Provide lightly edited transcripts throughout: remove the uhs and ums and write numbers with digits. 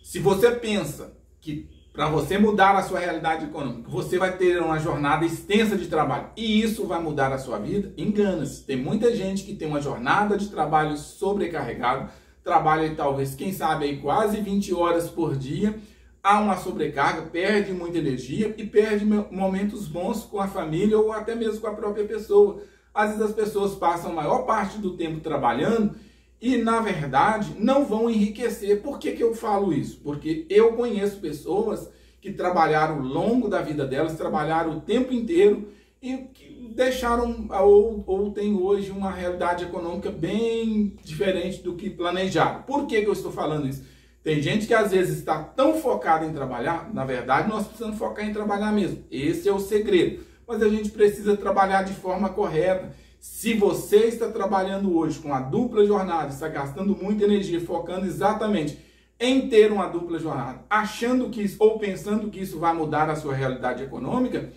Se você pensa que para você mudar a sua realidade econômica, você vai ter uma jornada extensa de trabalho e isso vai mudar a sua vida, engana-se. Tem muita gente que tem uma jornada de trabalho sobrecarregada, trabalha talvez, quem sabe, aí quase 20 horas por dia, há uma sobrecarga, perde muita energia e perde momentos bons com a família ou até mesmo com a própria pessoa. Às vezes as pessoas passam a maior parte do tempo trabalhando e, na verdade, não vão enriquecer. Por que que eu falo isso? Porque eu conheço pessoas que trabalharam ao longo da vida delas, trabalharam o tempo inteiro e que deixaram ou têm hoje uma realidade econômica bem diferente do que planejaram. Por que que eu estou falando isso? Tem gente que às vezes está tão focada em trabalhar, na verdade nós precisamos focar em trabalhar mesmo. Esse é o segredo. Mas a gente precisa trabalhar de forma correta. Se você está trabalhando hoje com a dupla jornada, está gastando muita energia, focando exatamente em ter uma dupla jornada, achando que isso, ou pensando que isso vai mudar a sua realidade econômica,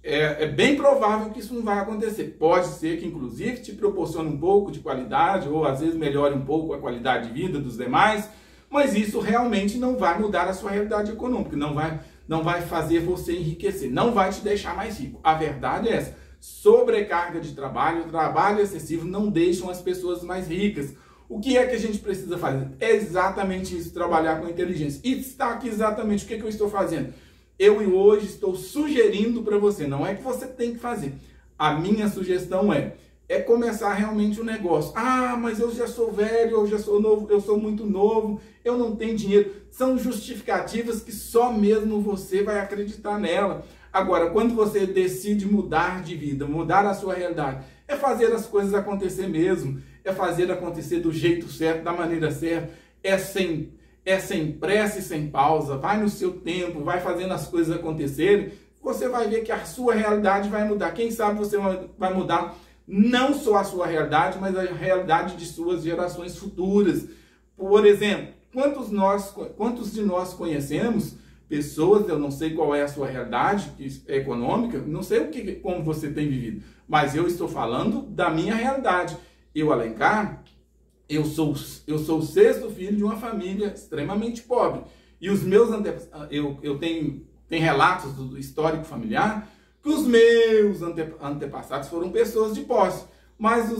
é bem provável que isso não vai acontecer. Pode ser que, inclusive, te proporcione um pouco de qualidade, ou às vezes melhore um pouco a qualidade de vida dos demais, mas isso realmente não vai mudar a sua realidade econômica, não vai fazer você enriquecer, não vai te deixar mais rico. A verdade é essa. Sobrecarga de trabalho, trabalho excessivo não deixam as pessoas mais ricas. O que é que a gente precisa fazer? É exatamente isso, trabalhar com inteligência. E está aqui exatamente o que eu estou fazendo. Eu hoje estou sugerindo para você, não é que você tem que fazer. A minha sugestão é começar realmente um negócio. Ah, mas eu já sou velho, eu já sou novo, eu sou muito novo, eu não tenho dinheiro. São justificativas que só mesmo você vai acreditar nela. Agora, quando você decide mudar de vida, mudar a sua realidade, é fazer as coisas acontecer mesmo, é fazer acontecer do jeito certo, da maneira certa, é sem pressa e sem pausa, vai no seu tempo, vai fazendo as coisas acontecerem, você vai ver que a sua realidade vai mudar. Quem sabe você vai mudar não só a sua realidade, mas a realidade de suas gerações futuras. Por exemplo, quantos de nós conhecemos pessoas, eu não sei qual é a sua realidade econômica, não sei como você tem vivido, mas eu estou falando da minha realidade. Eu, Alencar, eu sou o sexto filho de uma família extremamente pobre. E os meus antepassados, eu tenho relatos do histórico familiar, que os meus antepassados foram pessoas de posse. Mas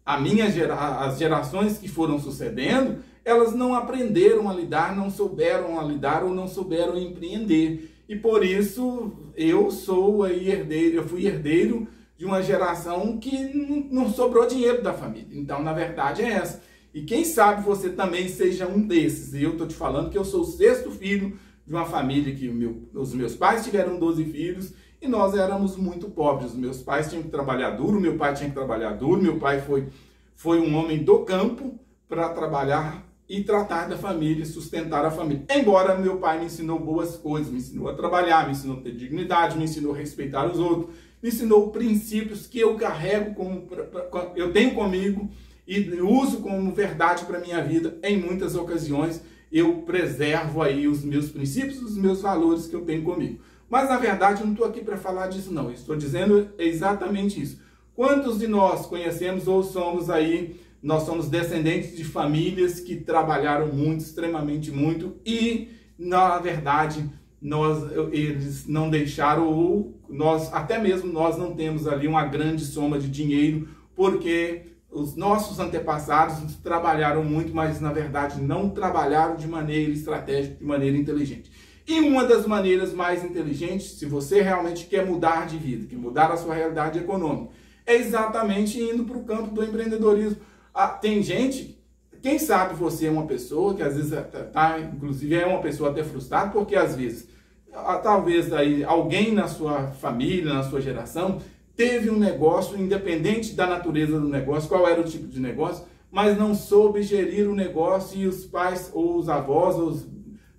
as gerações que foram sucedendo, elas não aprenderam a lidar, não souberam a lidar ou não souberam empreender. E por isso eu fui herdeiro de uma geração que não sobrou dinheiro da família. Então, na verdade, é essa. E quem sabe você também seja um desses. E eu estou te falando que eu sou o sexto filho de uma família que os meus pais tiveram 12 filhos e nós éramos muito pobres. Os meus pais tinham que trabalhar duro, meu pai tinha que trabalhar duro, meu pai foi um homem do campo para trabalhar e tratar da família, sustentar a família. Embora meu pai me ensinou boas coisas, me ensinou a trabalhar, me ensinou a ter dignidade, me ensinou a respeitar os outros, me ensinou princípios que eu carrego eu tenho comigo e uso como verdade para a minha vida. Em muitas ocasiões eu preservo aí os meus princípios, os meus valores que eu tenho comigo. Mas na verdade eu não estou aqui para falar disso não, eu estou dizendo exatamente isso. Quantos de nós conhecemos ou nós somos descendentes de famílias que trabalharam muito, extremamente muito, e, na verdade, eles não deixaram, ou até mesmo nós não temos ali uma grande soma de dinheiro, porque os nossos antepassados trabalharam muito, mas, na verdade, não trabalharam de maneira estratégica, de maneira inteligente. E uma das maneiras mais inteligentes, se você realmente quer mudar de vida, quer mudar a sua realidade econômica, é exatamente indo para o campo do empreendedorismo. Tem gente, quem sabe você é uma pessoa que às vezes inclusive é uma pessoa até frustrada, porque às vezes, talvez aí, alguém na sua família, na sua geração, teve um negócio, independente da natureza do negócio, qual era o tipo de negócio, mas não soube gerir o negócio e os pais ou os avós,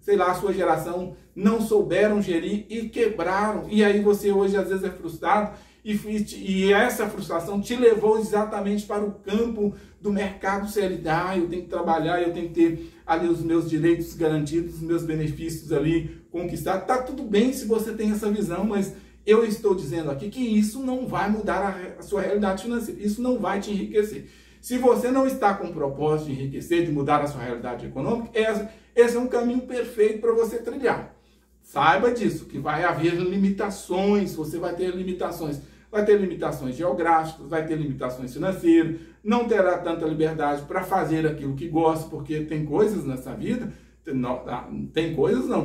sei lá, a sua geração não souberam gerir e quebraram. E aí você hoje às vezes é frustrado e essa frustração te levou exatamente para o campo do mercado CLT. Eu tenho que trabalhar, eu tenho que ter ali os meus direitos garantidos, os meus benefícios ali conquistados. Tá tudo bem se você tem essa visão, mas eu estou dizendo aqui que isso não vai mudar a sua realidade financeira. Isso não vai te enriquecer. Se você não está com o propósito de enriquecer, de mudar a sua realidade econômica, esse é um caminho perfeito para você trilhar. Saiba disso, que vai haver limitações, você vai ter limitações. Vai ter limitações geográficas, vai ter limitações financeiras, não terá tanta liberdade para fazer aquilo que gosta, porque tem coisas nessa vida,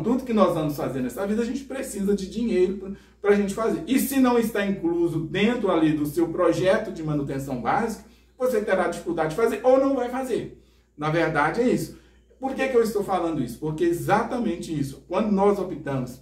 tudo que nós vamos fazer nessa vida, a gente precisa de dinheiro para a gente fazer. E se não está incluso dentro ali do seu projeto de manutenção básica, você terá dificuldade de fazer ou não vai fazer. Na verdade é isso. Por que eu estou falando isso? Porque é exatamente isso. Quando nós optamos,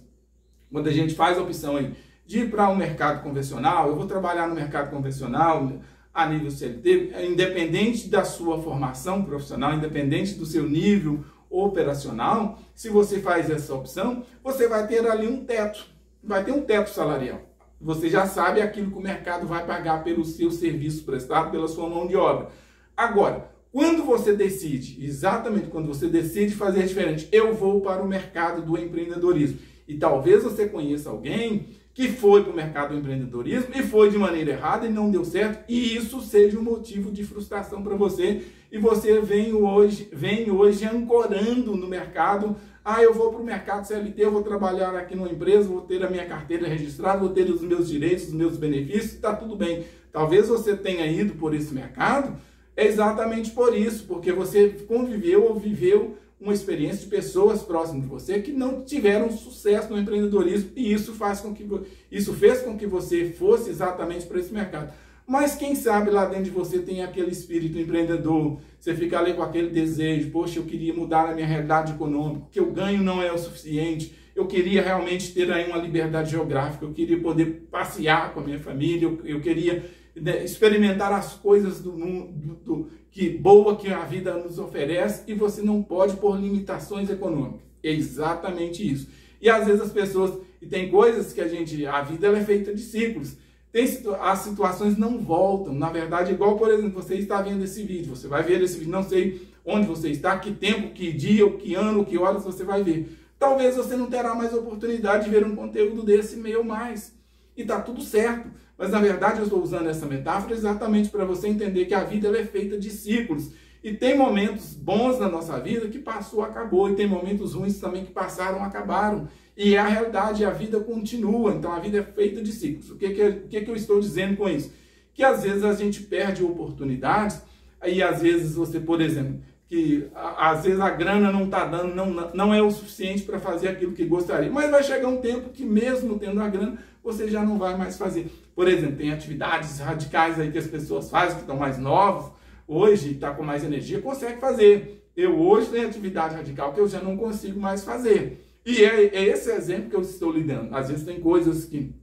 quando a gente faz a opção aí de ir para um mercado convencional, eu vou trabalhar no mercado convencional a nível CLT, independente da sua formação profissional, independente do seu nível operacional, se você faz essa opção, você vai ter ali um teto, vai ter um teto salarial. Você já sabe aquilo que o mercado vai pagar pelo seu serviço prestado, pela sua mão de obra. Agora, quando você decide, exatamente quando você decide fazer diferente, eu vou para o mercado do empreendedorismo. E talvez você conheça alguém que foi para o mercado do empreendedorismo e foi de maneira errada e não deu certo, e isso seja um motivo de frustração para você, e você vem hoje ancorando no mercado. Eu vou para o mercado CLT, eu vou trabalhar aqui numa empresa, vou ter a minha carteira registrada, vou ter os meus direitos, os meus benefícios, está tudo bem. Talvez você tenha ido por esse mercado exatamente por isso, porque você conviveu ou viveu uma experiência de pessoas próximas de você que não tiveram sucesso no empreendedorismo, e isso fez com que você fosse exatamente para esse mercado. Mas quem sabe lá dentro de você tem aquele espírito empreendedor, você fica ali com aquele desejo, poxa, eu queria mudar a minha realidade econômica, que eu ganho não é o suficiente, eu queria realmente ter aí uma liberdade geográfica, eu queria poder passear com a minha família, eu queria experimentar as coisas do mundo, boa que a vida nos oferece, e você não pode por limitações econômicas. É exatamente isso. E às vezes as pessoas, e tem coisas que a vida ela é feita de ciclos. As situações não voltam. Na verdade, igual, por exemplo, você está vendo esse vídeo, você vai ver esse vídeo, não sei onde você está, que tempo, que dia, que ano, que horas você vai ver. Talvez você não terá mais oportunidade de ver um conteúdo desse meio mais. E está tudo certo. Mas, na verdade, eu estou usando essa metáfora exatamente para você entender que a vida ela é feita de ciclos. E tem momentos bons na nossa vida que passou, acabou. E tem momentos ruins também que passaram, acabaram. E é a realidade, a vida continua. Então, a vida é feita de ciclos. O que eu estou dizendo com isso? Que, às vezes, a gente perde oportunidades. E, às vezes, você, por exemplo, que às vezes a grana não está dando, não é o suficiente para fazer aquilo que gostaria. Mas vai chegar um tempo que, mesmo tendo a grana, você já não vai mais fazer. Por exemplo, tem atividades radicais aí que as pessoas fazem, que estão mais novos, hoje está com mais energia, consegue fazer. Eu hoje tenho atividade radical que eu já não consigo mais fazer. E é esse exemplo que eu estou lhe dando. Às vezes tem coisas que,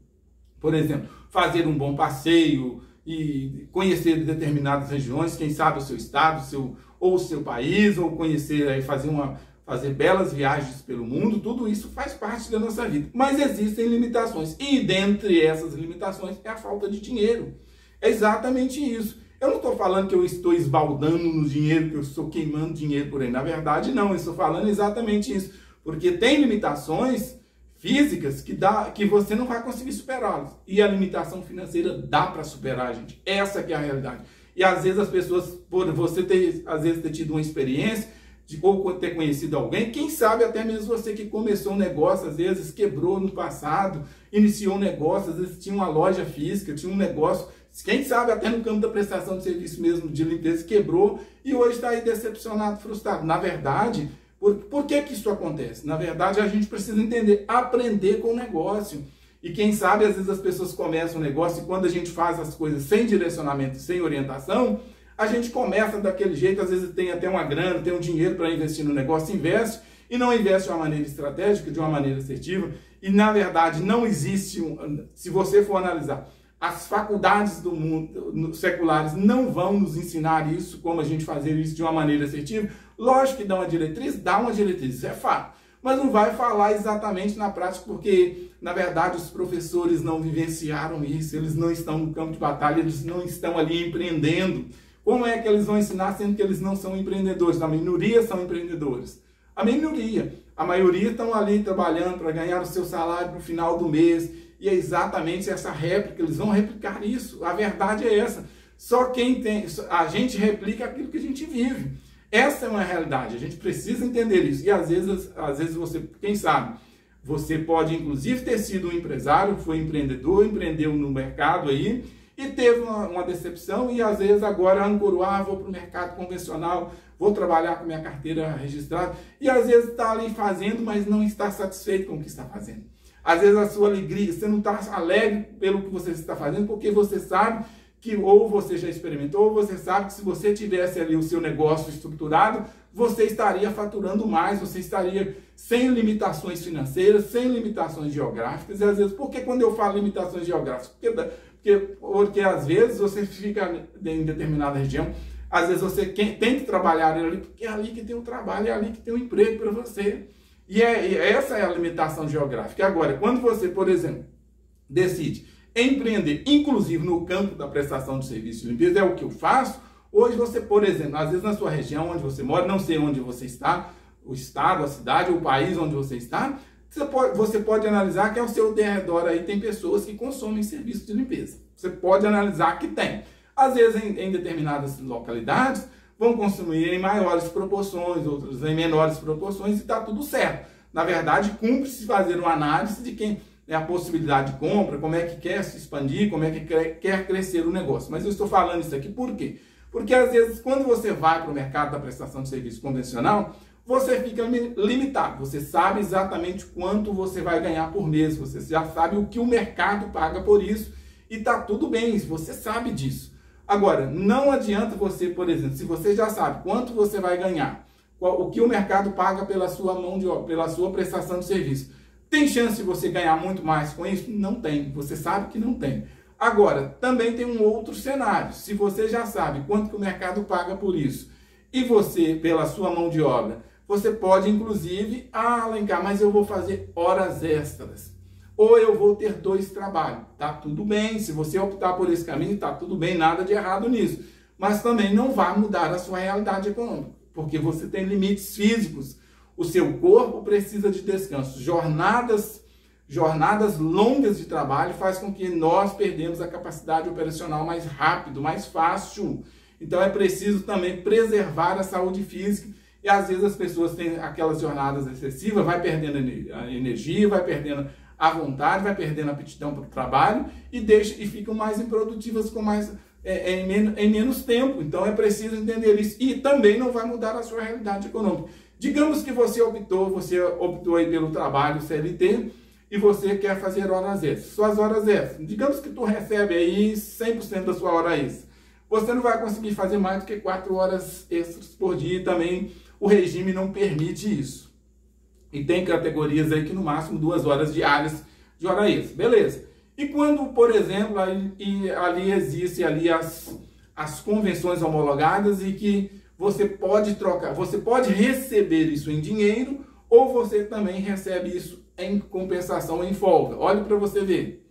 por exemplo, fazer um bom passeio e conhecer determinadas regiões, quem sabe o seu estado, ou o seu país, ou conhecer, fazer belas viagens pelo mundo, tudo isso faz parte da nossa vida. Mas existem limitações. E dentre essas limitações é a falta de dinheiro. É exatamente isso. Eu não estou falando que eu estou esbaldando no dinheiro, que eu estou queimando dinheiro por aí. Na verdade, não. Eu estou falando exatamente isso. Porque tem limitações físicas que você não vai conseguir superá-las. E a limitação financeira dá para superar, gente. Essa que é a realidade. E às vezes as pessoas, por você ter tido uma experiência, ou ter conhecido alguém, quem sabe até mesmo você que começou um negócio, às vezes quebrou no passado, iniciou um negócio, às vezes tinha uma loja física, tinha um negócio, quem sabe até no campo da prestação de serviço mesmo, de limpeza, quebrou e hoje está aí decepcionado, frustrado. Na verdade, por que isso acontece? Na verdade, a gente precisa entender, aprender com o negócio. E quem sabe, às vezes as pessoas começam um negócio e quando a gente faz as coisas sem direcionamento, sem orientação, a gente começa daquele jeito, às vezes tem até uma grana, tem um dinheiro para investir no negócio, investe, e não investe de uma maneira estratégica, de uma maneira assertiva, e na verdade não existe, se você for analisar, as faculdades do mundo, seculares, não vão nos ensinar isso, como a gente fazer isso de uma maneira assertiva. Lógico que dá uma diretriz, isso é fato, mas não vai falar exatamente na prática, porque na verdade os professores não vivenciaram isso, eles não estão no campo de batalha, eles não estão ali empreendendo. Como é que eles vão ensinar, sendo que eles não são empreendedores? A minoria são empreendedores. A minoria. A maioria estão ali trabalhando para ganhar o seu salário no final do mês. E é exatamente essa réplica, eles vão replicar isso. A verdade é essa. Só quem tem, a gente replica aquilo que a gente vive. Essa é uma realidade, a gente precisa entender isso. E às vezes você, quem sabe, você pode inclusive ter sido um empresário, foi empreendedor, empreendeu no mercado aí, e teve uma decepção, e às vezes agora ancorou, vou para o mercado convencional, vou trabalhar com minha carteira registrada, e às vezes está ali fazendo, mas não está satisfeito com o que está fazendo. Às vezes a sua alegria, você não está alegre pelo que você está fazendo, porque você sabe que ou você já experimentou, ou você sabe que se você tivesse ali o seu negócio estruturado, você estaria faturando mais, você estaria sem limitações financeiras, sem limitações geográficas, e às vezes, por que quando eu falo limitações geográficas? Porque às vezes você fica em determinada região, às vezes você tem que trabalhar ali, porque é ali que tem o trabalho, é ali que tem o emprego para você. E essa é a limitação geográfica. Agora, quando você, por exemplo, decide empreender, inclusive no campo da prestação de serviço de limpeza, é o que eu faço. Hoje você, por exemplo, às vezes na sua região onde você mora, não sei onde você está, o estado, a cidade, o país onde você está, você pode analisar que ao seu redor aí tem pessoas que consomem serviço de limpeza. Você pode analisar que tem. Às vezes em determinadas localidades vão consumir em maiores proporções, outras em menores proporções, e está tudo certo. Na verdade, cumpre-se fazer uma análise de quem é a possibilidade de compra, como é que quer se expandir, como é que quer crescer o negócio. Mas eu estou falando isso aqui por quê? Porque às vezes quando você vai para o mercado da prestação de serviço convencional, você fica limitado. Você sabe exatamente quanto você vai ganhar por mês, você já sabe o que o mercado paga por isso, e está tudo bem, você sabe disso. Agora, não adianta você, por exemplo, se você já sabe quanto você vai ganhar, o que o mercado paga pela sua mão de obra, pela sua prestação de serviço, tem chance de você ganhar muito mais com isso? Não tem, você sabe que não tem. Agora, também tem um outro cenário. Se você já sabe quanto que o mercado paga por isso, e você, pela sua mão de obra, você pode, inclusive, alencar, mas eu vou fazer horas extras. Ou eu vou ter 2 trabalhos. Tá tudo bem, se você optar por esse caminho, tá tudo bem, nada de errado nisso. Mas também não vai mudar a sua realidade econômica, porque você tem limites físicos. O seu corpo precisa de descanso. Jornadas longas de trabalho faz com que nós perdemos a capacidade operacional mais rápido, mais fácil. Então é preciso também preservar a saúde física. E às vezes as pessoas têm aquelas jornadas excessivas, vai perdendo a energia, vai perdendo a vontade, vai perdendo a aptidão para o trabalho e ficam mais improdutivas em menos tempo. Então é preciso entender isso. E também não vai mudar a sua realidade econômica. Digamos que você optou aí pelo trabalho CLT e você quer fazer horas extras. Suas horas extras, digamos que tu recebe aí 100% da sua hora extra. Você não vai conseguir fazer mais do que 4 horas extras por dia, e também o regime não permite isso. E tem categorias aí que no máximo 2 horas diárias de hora extra. Beleza. E quando, por exemplo, ali existe ali as convenções homologadas e que você pode trocar, você pode receber isso em dinheiro ou você também recebe isso em compensação, em folga. Olha para você ver.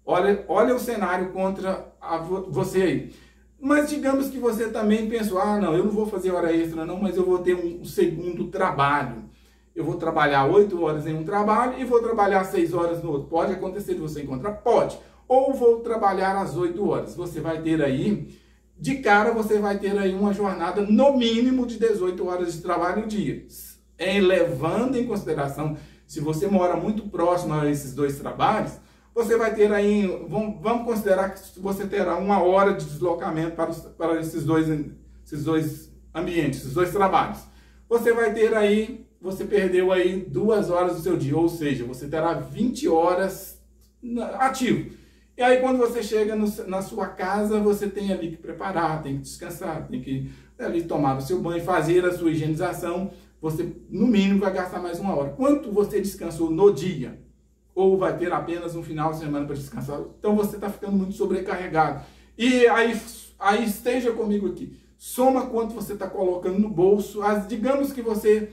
Olha o cenário contra você aí. Mas digamos que você também pensou, não, eu não vou fazer hora extra não, mas eu vou ter um segundo trabalho. Eu vou trabalhar 8 horas em um trabalho e vou trabalhar 6 horas no outro. Pode acontecer de você encontrar? Pode. Ou vou trabalhar às 8 horas. Você vai ter aí, de cara, você vai ter aí uma jornada no mínimo de 18 horas de trabalho no dia. Levando em consideração, se você mora muito próximo a esses 2 trabalhos, você vai ter aí, vamos considerar que você terá 1 hora de deslocamento para esses dois ambientes, esses 2 trabalhos. Você vai ter aí, você perdeu aí 2 horas do seu dia, ou seja, você terá 20 horas ativo. E aí quando você chega na sua casa, você tem ali que preparar, tem que descansar, tem que ali tomar o seu banho, fazer a sua higienização. Você no mínimo vai gastar mais 1 hora. Quanto você descansou no dia? Ou vai ter apenas um final de semana para descansar? Então você está ficando muito sobrecarregado. E aí esteja comigo aqui. Soma quanto você está colocando no bolso. Digamos que você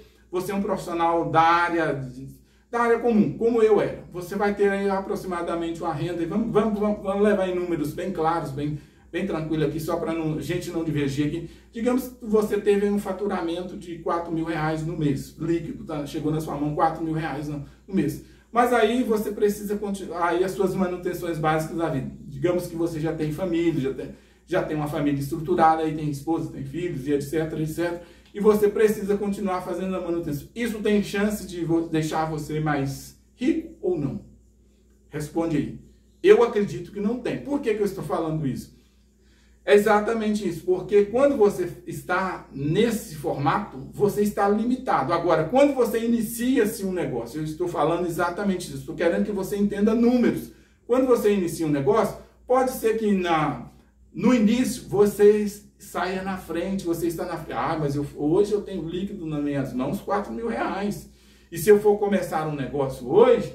é um profissional da área comum, como eu era. Você vai ter aí aproximadamente uma renda, e vamos levar em números bem claros, bem tranquilo aqui, só para a gente não divergir aqui. Digamos que você teve um faturamento de R$4.000 no mês, líquido, tá? Chegou na sua mão R$4.000 no mês. Mas aí você precisa continuar aí as suas manutenções básicas da vida. Digamos que você já tem família, já tem uma família estruturada, aí tem esposa, tem filhos e etc, etc. E você precisa continuar fazendo a manutenção. Isso tem chance de deixar você mais rico ou não? Responde aí. Eu acredito que não tem. Por que eu estou falando isso? É exatamente isso, porque quando você está nesse formato, você está limitado. Agora, quando você inicia-se um negócio, eu estou falando exatamente isso, estou querendo que você entenda números. Quando você inicia um negócio, pode ser que no início você saia na frente, você está na frente. Ah, mas hoje eu tenho líquido nas minhas mãos, R$4.000. E se eu for começar um negócio hoje,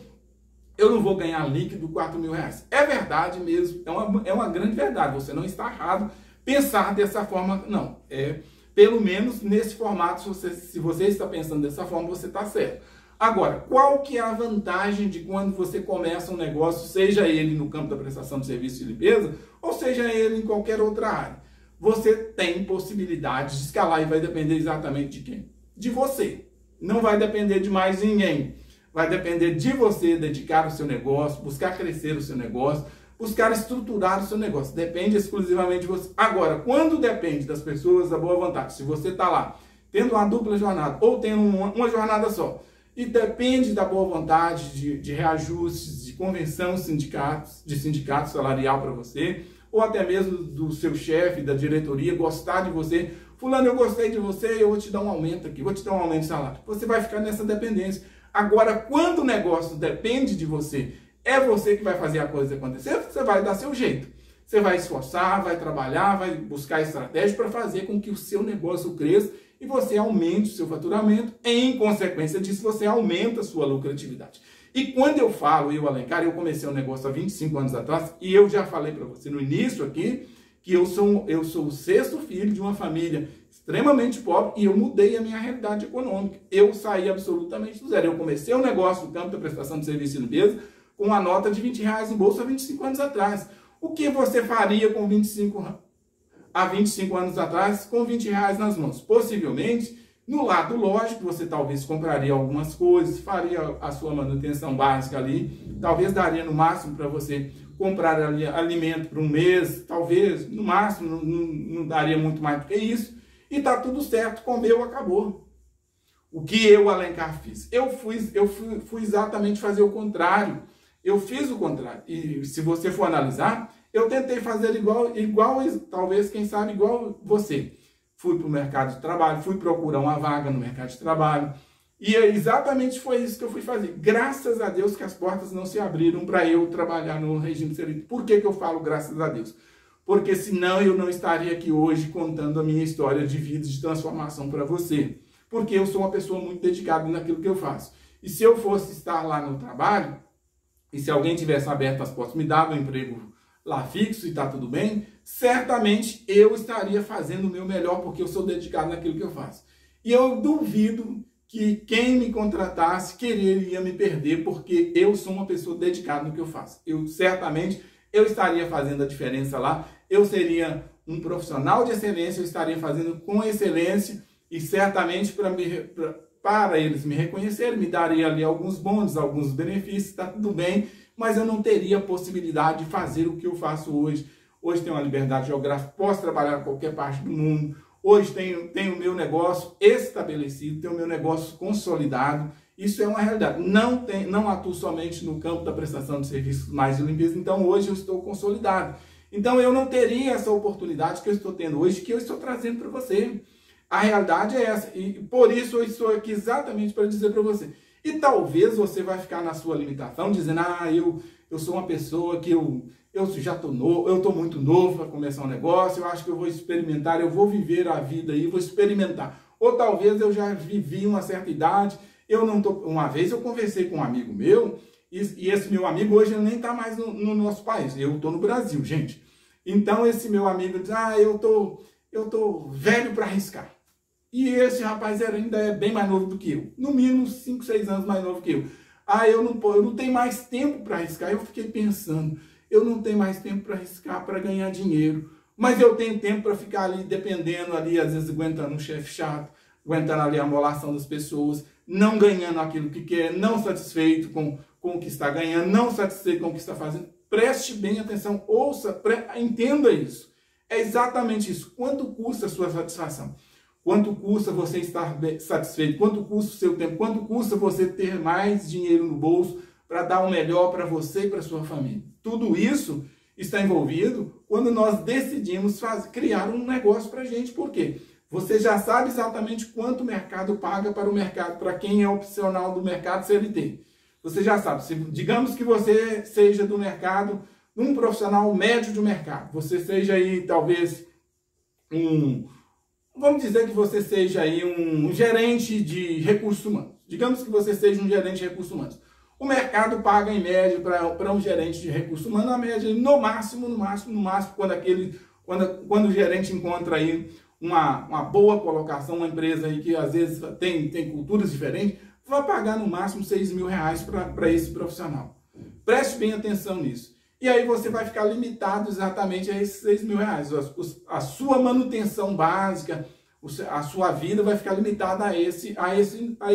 eu não vou ganhar líquido R$4.000. É verdade mesmo, é uma grande verdade. Você não está errado pensar dessa forma, não. Pelo menos nesse formato, se você está pensando dessa forma, você está certo. Agora, qual que é a vantagem de quando você começa um negócio, seja ele no campo da prestação de serviço de limpeza, ou seja ele em qualquer outra área? Você tem possibilidade de escalar e vai depender exatamente de quem? De você. Não vai depender de mais ninguém. Vai depender de você dedicar o seu negócio, buscar crescer o seu negócio, buscar estruturar o seu negócio. Depende exclusivamente de você. Agora, quando depende das pessoas, a boa vontade, se você está lá tendo uma dupla jornada ou tendo uma jornada só, e depende da boa vontade de reajustes, de convenção de sindicato salarial para você, ou até mesmo do seu chefe, da diretoria, gostar de você. Fulano, eu gostei de você, eu vou te dar um aumento aqui, vou te dar um aumento de salário. Você vai ficar nessa dependência. Agora, quando o negócio depende de você, é você que vai fazer a coisa acontecer, você vai dar seu jeito. Você vai esforçar, vai trabalhar, vai buscar estratégia para fazer com que o seu negócio cresça e você aumente o seu faturamento. Em consequência disso, você aumenta a sua lucratividade. E quando eu falo, Alencar, eu comecei um negócio há 25 anos atrás, e eu já falei para você no início aqui, que eu sou o sexto filho de uma família extremamente pobre e eu mudei a minha realidade econômica. Eu saí absolutamente do zero. Eu comecei um negócio no campo da prestação de serviço de limpeza com uma nota de R$20 no bolso há 25 anos atrás. O que você faria há 25 anos atrás com R$20 nas mãos? Possivelmente, no lado lógico, você talvez compraria algumas coisas, faria a sua manutenção básica ali, talvez daria no máximo para você comprar ali alimento por um mês, talvez, no máximo, não daria muito mais do que isso, e tá tudo certo, comeu, acabou. O que eu, Alencar, fiz? Eu fui exatamente fazer o contrário. Eu fiz o contrário. E se você for analisar, eu tentei fazer igual talvez, quem sabe, igual você. Fui para o mercado de trabalho, fui procurar uma vaga no mercado de trabalho. E exatamente foi isso que eu fui fazer. Graças a Deus que as portas não se abriram para eu trabalhar no regime de serviço. Por que eu falo graças a Deus? Porque senão eu não estaria aqui hoje contando a minha história de vida, de transformação para você. Porque eu sou uma pessoa muito dedicada naquilo que eu faço. E se eu fosse estar lá no trabalho, e se alguém tivesse aberto as portas, me dava um emprego lá fixo e está tudo bem, certamente eu estaria fazendo o meu melhor porque eu sou dedicado naquilo que eu faço. E eu duvido que quem me contratasse quereria me perder porque eu sou uma pessoa dedicada no que eu faço. Certamente eu estaria fazendo a diferença lá, eu seria um profissional de excelência, eu estaria fazendo com excelência e certamente para eles me reconhecerem, me daria ali alguns bônus, alguns benefícios, está tudo bem, mas eu não teria a possibilidade de fazer o que eu faço hoje. Hoje tenho uma liberdade geográfica, posso trabalhar em qualquer parte do mundo. Hoje tenho o meu negócio estabelecido, tenho o meu negócio consolidado. Isso é uma realidade. Não atuo somente no campo da prestação de serviços mais de limpeza, então hoje eu estou consolidado. Então eu não teria essa oportunidade que eu estou tendo hoje, que eu estou trazendo para você. A realidade é essa, e por isso eu estou aqui exatamente para dizer para você. E talvez você vai ficar na sua limitação, dizendo, eu sou uma pessoa que eu já estou novo, eu estou muito novo para começar um negócio, eu acho que eu vou experimentar, eu vou viver a vida aí, vou experimentar. Ou talvez eu já vivi uma certa idade, uma vez eu conversei com um amigo meu, e esse meu amigo hoje nem está mais no nosso país, eu estou no Brasil, gente. Então esse meu amigo diz, eu tô velho para arriscar. E esse rapaz ainda é bem mais novo do que eu. No mínimo 5, 6 anos mais novo que eu. Eu não tenho mais tempo para arriscar. Eu fiquei pensando, eu não tenho mais tempo para arriscar, para ganhar dinheiro. Mas eu tenho tempo para ficar ali dependendo ali, às vezes aguentando um chefe chato, aguentando ali a amolação das pessoas, não ganhando aquilo que quer, não satisfeito com o que está ganhando, não satisfeito com o que está fazendo. Preste bem atenção, ouça, entenda isso. É exatamente isso. Quanto custa a sua satisfação? Quanto custa você estar satisfeito? Quanto custa o seu tempo? Quanto custa você ter mais dinheiro no bolso para dar o melhor para você e para sua família? Tudo isso está envolvido quando nós decidimos criar um negócio para a gente. Por quê? Você já sabe exatamente quanto o mercado paga para o mercado, para quem é opcional do mercado CLT. Você já sabe. Digamos que você seja do mercado, um profissional médio do mercado. Você seja aí talvez vamos dizer que você seja aí um gerente de recursos humanos. Digamos que você seja um gerente de recursos humanos. O mercado paga em média para um gerente de recursos humanos, a média no máximo, quando o gerente encontra aí uma boa colocação, uma empresa aí que às vezes tem culturas diferentes, vai pagar no máximo R$6.000 para esse profissional. Preste bem atenção nisso. E aí você vai ficar limitado exatamente a esses R$6.000. A sua manutenção básica, a sua vida vai ficar limitada a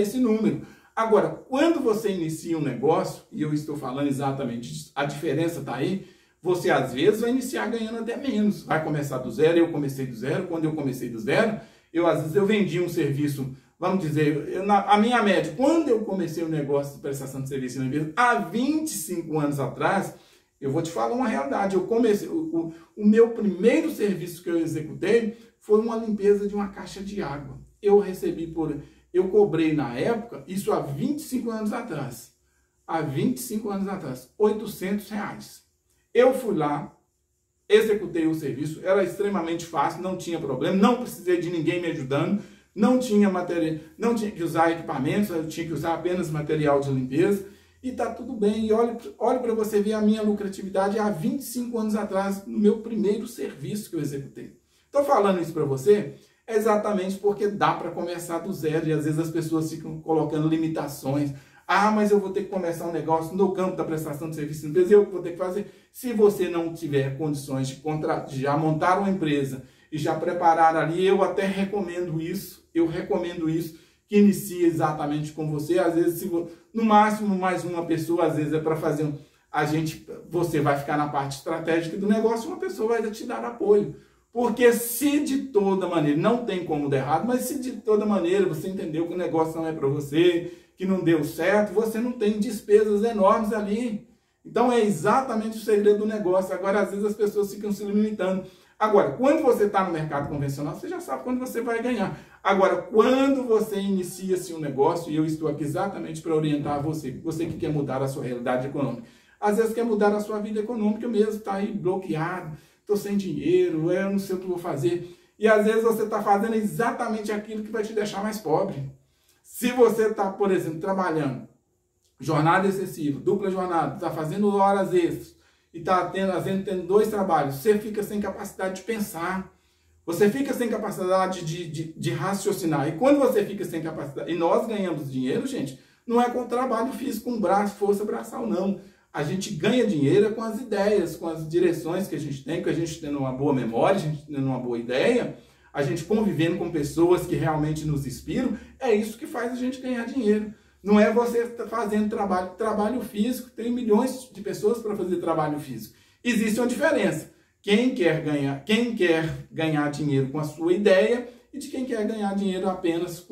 esse número. Agora, quando você inicia um negócio, e eu estou falando exatamente disso, a diferença está aí, você às vezes vai iniciar ganhando até menos. Vai começar do zero, eu comecei do zero. Quando eu comecei do zero, às vezes eu vendi um serviço, vamos dizer, a minha média, quando eu comecei o negócio de prestação de serviço na empresa, há 25 anos atrás, eu vou te falar uma realidade. Eu comecei, o meu primeiro serviço que eu executei foi uma limpeza de uma caixa de água. Eu cobrei na época, isso há 25 anos atrás. Há 25 anos atrás, R$800. Eu fui lá, executei o serviço, era extremamente fácil, não tinha problema, não precisei de ninguém me ajudando, não tinha que usar equipamentos, eu tinha que usar apenas material de limpeza. E tá tudo bem. E olhe para você ver a minha lucratividade há 25 anos atrás, no meu primeiro serviço que eu executei. Estou falando isso para você exatamente porque dá para começar do zero. E às vezes as pessoas ficam colocando limitações. Ah, mas eu vou ter que começar um negócio no campo da prestação de serviço de empresa. Eu vou ter que fazer. Se você não tiver condições de já montar uma empresa e já preparar ali, eu até recomendo isso. Eu recomendo isso. Que inicia exatamente com você, às vezes, no máximo, mais uma pessoa, às vezes é para fazer, você vai ficar na parte estratégica do negócio, uma pessoa vai te dar apoio. Porque se de toda maneira, não tem como dar errado, mas se de toda maneira você entendeu que o negócio não é para você, que não deu certo, você não tem despesas enormes ali. Então é exatamente o segredo do negócio. Agora, às vezes as pessoas ficam se limitando. Agora, quando você está no mercado convencional, você já sabe quando você vai ganhar. Agora, quando você inicia-se um negócio, e eu estou aqui exatamente para orientar você que quer mudar a sua realidade econômica. Às vezes quer mudar a sua vida econômica mesmo, está aí bloqueado, estou sem dinheiro, eu não sei o que vou fazer. E às vezes você está fazendo exatamente aquilo que vai te deixar mais pobre. Se você está, por exemplo, trabalhando jornada excessiva, dupla jornada, está fazendo horas extras, e está tendo 2 trabalhos, você fica sem capacidade de pensar, você fica sem capacidade de raciocinar. E quando você fica sem capacidade, e nós ganhamos dinheiro, gente, não é com trabalho físico, com braço, força braçal, não. A gente ganha dinheiro com as ideias, com as direções que a gente tem, que a gente tendo uma boa memória, a gente tendo uma boa ideia, a gente convivendo com pessoas que realmente nos inspiram, é isso que faz a gente ganhar dinheiro. Não é você fazendo trabalho físico, tem milhões de pessoas para fazer trabalho físico. Existe uma diferença. Quem quer ganhar dinheiro com a sua ideia e de quem quer ganhar dinheiro apenas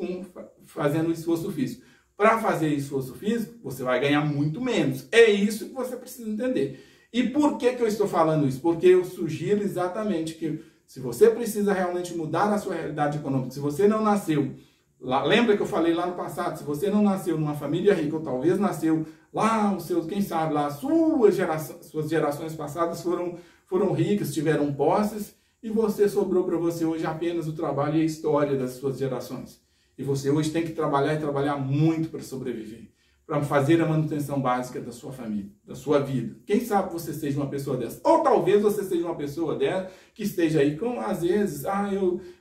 fazendo esforço físico. Para fazer esforço físico, você vai ganhar muito menos. É isso que você precisa entender. E por que eu estou falando isso? Porque eu sugiro exatamente que se você precisa realmente mudar a sua realidade econômica, se você não nasceu... Lembra que eu falei lá no passado, se você não nasceu numa família rica, ou talvez nasceu lá, quem sabe lá, suas gerações passadas foram ricas, tiveram posses, e sobrou para você hoje apenas o trabalho e a história das suas gerações. E você hoje tem que trabalhar e trabalhar muito para sobreviver, para fazer a manutenção básica da sua família, da sua vida. Quem sabe você seja uma pessoa dessa. Ou talvez você seja uma pessoa dessa que esteja aí com, às vezes,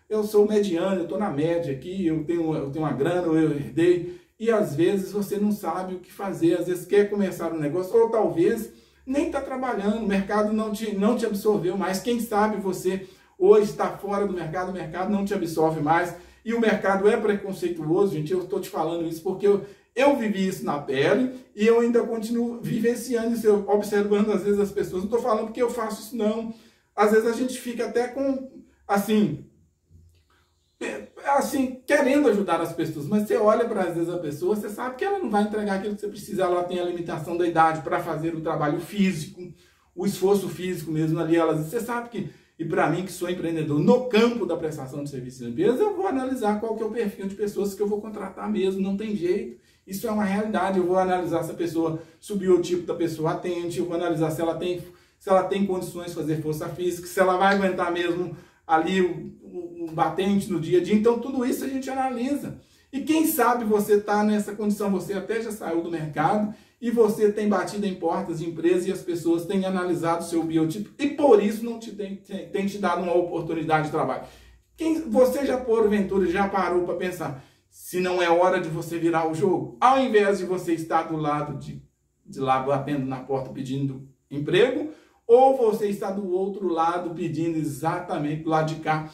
eu sou mediano, eu estou na média aqui, eu tenho uma grana, eu herdei, e às vezes você não sabe o que fazer, às vezes quer começar um negócio, ou talvez nem está trabalhando, o mercado não te absorveu mais. Quem sabe você hoje está fora do mercado, o mercado não te absorve mais, e o mercado é preconceituoso, gente. Eu estou te falando isso porque eu vivi isso na pele e eu ainda continuo vivenciando isso, observando às vezes as pessoas. Não estou falando porque eu faço isso, não. às vezes a gente fica até com, assim, querendo ajudar as pessoas, mas você olha para, às vezes, a pessoa, você sabe que ela não vai entregar aquilo que você precisa, ela tem a limitação da idade para fazer o trabalho físico, o esforço físico mesmo ali, você sabe que, e para mim que sou empreendedor no campo da prestação de serviços de limpeza, eu vou analisar qual que é o perfil de pessoas que eu vou contratar mesmo, não tem jeito, isso é uma realidade, eu vou analisar se a pessoa, se o biotipo da pessoa atende, eu vou analisar se ela tem condições de fazer força física, se ela vai aguentar mesmo ali o batente no dia a dia. Então tudo isso a gente analisa. E quem sabe você está nessa condição, você até já saiu do mercado e você tem batido em portas de empresas e as pessoas têm analisado o seu biotipo e por isso não tem te dado uma oportunidade de trabalho. Você já porventura já parou para pensar se não é hora de você virar o jogo? Ao invés de você estar do lado de lá batendo na porta pedindo emprego, ou você está do outro lado pedindo exatamente do lado de cá,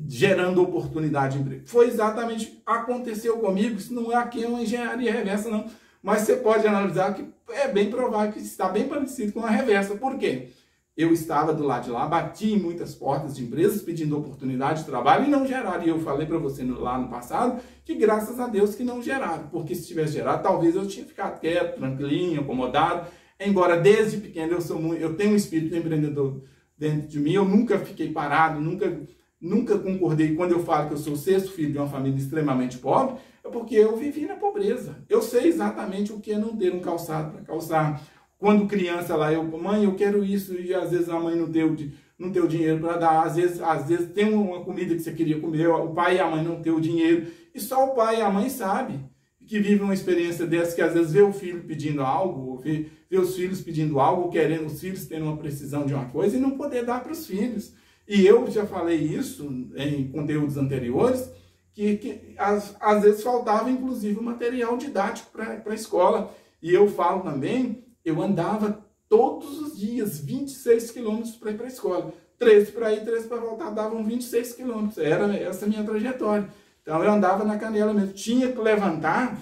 gerando oportunidade de emprego. Foi exatamente, aconteceu comigo, isso não é aqui uma engenharia reversa não, mas você pode analisar que é bem provável que está bem parecido com a reversa. Por quê? Eu estava do lado de lá, bati em muitas portas de empresas pedindo oportunidade de trabalho e não geraram. E eu falei para você lá no passado que graças a Deus que não geraram, porque se tivesse gerado, talvez eu tinha ficado quieto, tranquilinho, acomodado. Embora desde pequeno eu tenho um espírito empreendedor dentro de mim, eu nunca fiquei parado, nunca concordei. Quando eu falo que eu sou o sexto filho de uma família extremamente pobre, é porque eu vivi na pobreza. Eu sei exatamente o que é não ter um calçado para calçar. Quando criança lá, mãe, eu quero isso, e às vezes a mãe não deu dinheiro para dar, às vezes tem uma comida que você queria comer, o pai e a mãe não têm o dinheiro, e só o pai e a mãe sabem que vive uma experiência dessa, que às vezes vê o filho pedindo algo, ou vê os filhos pedindo algo, querendo os filhos tendo uma precisão de uma coisa e não poder dar para os filhos. E eu já falei isso em conteúdos anteriores, que às vezes faltava inclusive o material didático para a escola. E eu falo também, eu andava todos os dias 26 quilômetros para ir para a escola. 13 para ir, 13 para voltar, davam 26 quilômetros. Era essa a minha trajetória. Então eu andava na canela mesmo. Tinha que levantar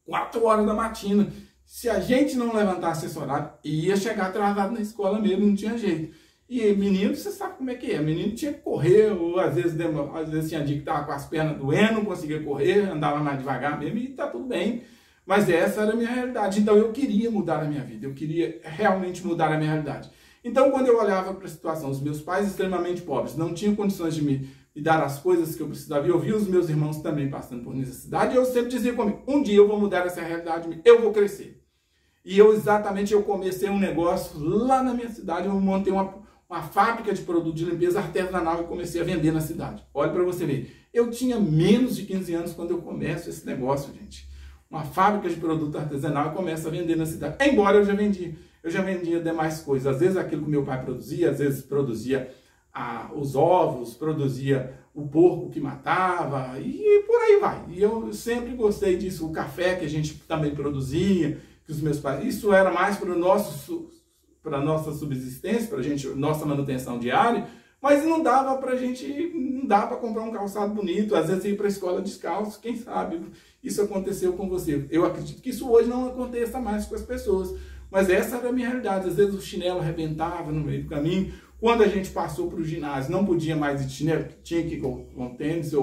4 horas da matina. Se a gente não levantasse esse horário, ia chegar atrasado na escola mesmo, não tinha jeito. E menino, você sabe como é que é. Menino tinha que correr, ou às vezes tinha dia que estava com as pernas doendo, não conseguia correr, andava mais devagar mesmo e está tudo bem. Mas essa era a minha realidade. Então eu queria mudar a minha vida, eu queria realmente mudar a minha realidade. Então quando eu olhava para a situação, os meus pais extremamente pobres, não tinham condições de me dar as coisas que eu precisava, eu via os meus irmãos também passando por necessidade, e eu sempre dizia comigo, um dia eu vou mudar essa realidade, eu vou crescer. E eu comecei um negócio lá na minha cidade, eu montei uma fábrica de produto de limpeza artesanal e comecei a vender na cidade. Olha para você ver, eu tinha menos de 15 anos quando eu começo esse negócio, gente. Uma fábrica de produto artesanal e começo a vender na cidade. Embora eu já vendia demais coisas. Às vezes aquilo que meu pai produzia, às vezes produzia os ovos, produzia o porco que matava e por aí vai. E eu sempre gostei disso, o café que a gente também produzia, que os meus pais, isso era mais para a nossa subsistência, para nossa manutenção diária, mas não dava para comprar um calçado bonito, às vezes ir para a escola descalço, quem sabe isso aconteceu com você. Eu acredito que isso hoje não aconteça mais com as pessoas, mas essa era a minha realidade. Às vezes o chinelo arrebentava no meio do caminho. Quando a gente passou para o ginásio, não podia mais ir de chinelo, tinha que ir com tênis,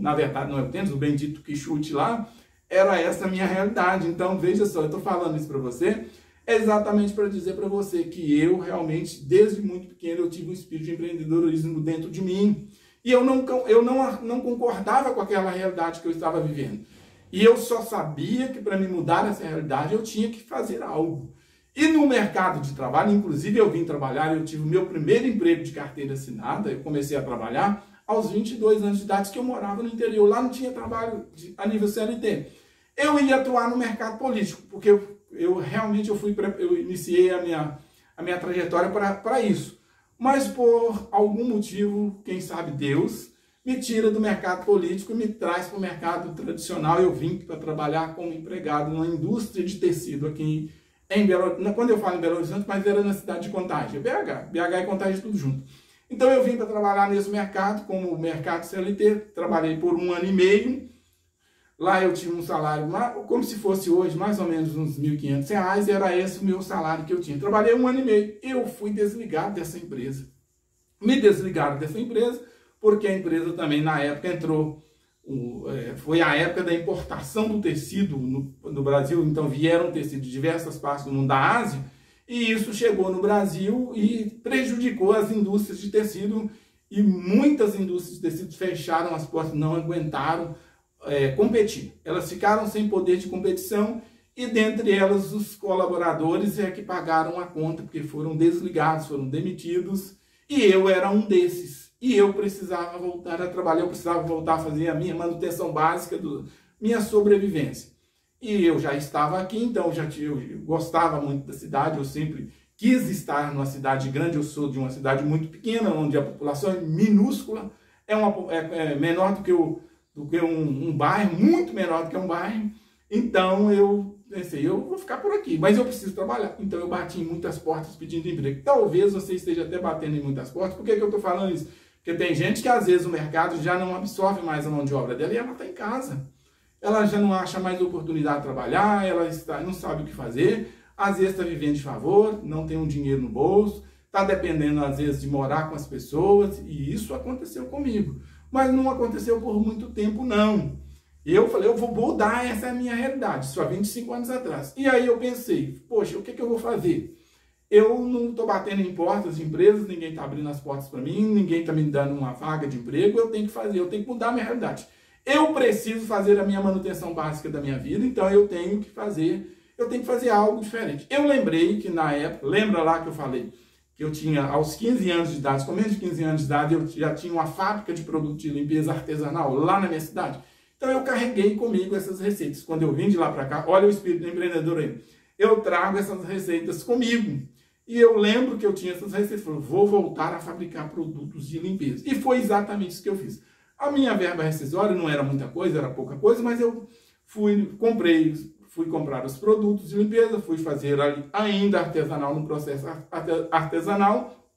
na verdade não é o tênis, o bendito que chute lá, era essa a minha realidade. Então veja só, eu estou falando isso para você, exatamente para dizer para você que eu realmente, desde muito pequeno, eu tive um espírito de empreendedorismo dentro de mim. E eu não concordava com aquela realidade que eu estava vivendo. E eu só sabia que para me mudar essa realidade eu tinha que fazer algo. E no mercado de trabalho, inclusive eu vim trabalhar, eu tive o meu primeiro emprego de carteira assinada, eu comecei a trabalhar aos 22 anos de idade, que eu morava no interior, lá não tinha trabalho a nível CLT. Eu ia atuar no mercado político, porque eu iniciei a minha trajetória para isso. Mas por algum motivo, quem sabe Deus, me tira do mercado político e me traz para o mercado tradicional. Eu vim para trabalhar como empregado numa indústria de tecido aqui em Belo Horizonte. Quando eu falo em Belo Horizonte, mas era na cidade de Contagem, BH e Contagem tudo junto. Então eu vim para trabalhar nesse mercado, como mercado CLT, trabalhei por 1 ano e meio. Lá eu tinha um salário, como se fosse hoje, mais ou menos uns R$ 1.500, e era esse o meu salário que eu tinha. Trabalhei 1 ano e meio, eu fui desligado dessa empresa. Me desligaram dessa empresa, porque a empresa também, na época, entrou... foi a época da importação do tecido no Brasil, então vieram tecidos de diversas partes do mundo da Ásia, e isso chegou no Brasil e prejudicou as indústrias de tecido, e muitas indústrias de tecido fecharam as portas, não aguentaram competir. Elas ficaram sem poder de competição, e dentre elas os colaboradores que pagaram a conta, porque foram desligados, foram demitidos, e eu era um desses. E eu precisava voltar a trabalhar, eu precisava voltar a fazer a minha manutenção básica, minha sobrevivência. E eu já estava aqui, então eu gostava muito da cidade, eu sempre quis estar numa cidade grande, eu sou de uma cidade muito pequena, onde a população é minúscula, é menor do que um bairro, muito menor do que um bairro. Então eu pensei, eu vou ficar por aqui, mas eu preciso trabalhar. Então eu bati em muitas portas pedindo emprego. Talvez você esteja até batendo em muitas portas. Por que eu estou falando isso? Porque tem gente que às vezes o mercado já não absorve mais a mão de obra dela e ela está em casa. Ela já não acha mais oportunidade de trabalhar, não sabe o que fazer, às vezes está vivendo de favor, não tem um dinheiro no bolso, está dependendo às vezes de morar com as pessoas, e isso aconteceu comigo. Mas não aconteceu por muito tempo não. E eu falei, eu vou mudar, essa é a minha realidade, isso há 25 anos atrás. E aí eu pensei, poxa, o que eu vou fazer? Eu não estou batendo em portas de empresas, ninguém está abrindo as portas para mim, ninguém está me dando uma vaga de emprego, eu tenho que fazer, eu tenho que mudar a minha realidade. Eu preciso fazer a minha manutenção básica da minha vida, então eu tenho que fazer algo diferente. Eu lembrei que na época, lembra lá que eu falei que eu tinha aos 15 anos de idade, com menos de 15 anos de idade, eu já tinha uma fábrica de produto de limpeza artesanal lá na minha cidade. Então eu carreguei comigo essas receitas. Quando eu vim de lá para cá, olha o espírito do empreendedor aí. Eu trago essas receitas comigo. E eu lembro que eu tinha essas receitas. Falei, vou voltar a fabricar produtos de limpeza. E foi exatamente isso que eu fiz. A minha verba rescisória não era muita coisa, era pouca coisa, mas eu fui comprar os produtos de limpeza, fui fazer ali ainda artesanal, no processo artesanal,